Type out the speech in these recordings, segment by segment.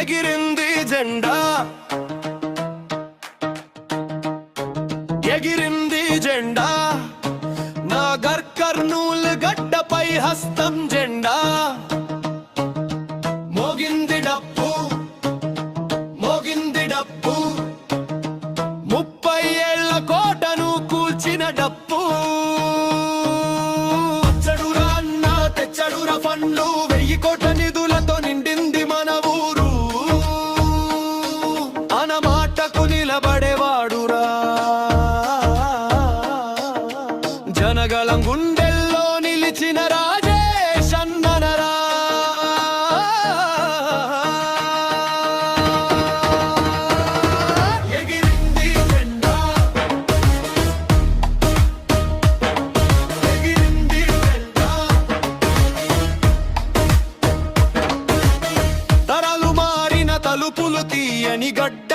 ఎగిరింది జెండా ఎగిరింది జెండా నాగర్ కర్నూల్ గడ్డపై హస్తం జెండా మోగింది డప్పు మోగింది డప్పు 30 ఏళ్ల కోటను కూల్చిన డప్పు తెచ్చడురా అన్న తెచ్చడురా ఫండ్లు 1000 కోట్ల నిధులతో నిండింది మన ఊరు అన మాటకు నిలబడేవాడురా జనగళం గుండెల్లో నిలిచిన రాజేష్ అన్ననరా ఎగిరింది జెండా ఎగిరింది జెండా తరాలు మారిన తలుపులు తీయని గడ్డ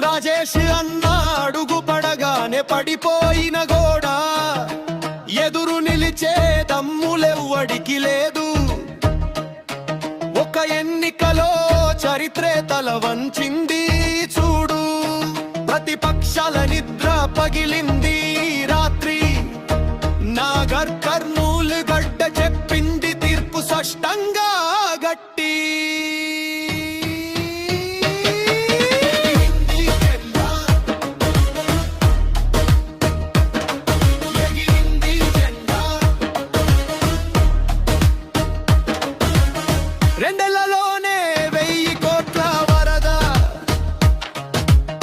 రాజేష్ అన్న అడుగు పడగానే పడిపోయిన గోడ ఎదురు నిలిచే దమ్ములెవ్వడికి లేదు ఒక ఎన్నికలో చరిత్రే తల వంచింది చూడు ప్రతిపక్షాల నిద్ర పగిలింది రాత్రి నాగర్ కర్నూల్ గడ్డ చెప్పింది తీర్పు స్పష్టంగా గట్టి రెండేళ్లలోనే 1000 కోట్ల వరద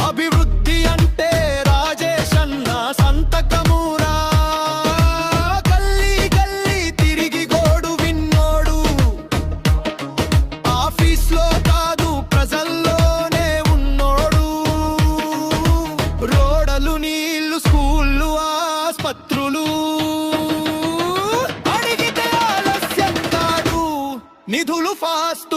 అభివృద్ధి అంటే రాజేష్ అన్న సంతకమురా గల్లీ గల్లీ తిరిగి గోడు విన్నోడు ఆఫీస్లో కాదు ప్రజల్లోనే ఉన్నోడు రోడలు నీళ్లు స్కూళ్ళు ఆస్పత్రులు అడిగితే ఆలస్యం కాదు నిధులు ఫాస్ట్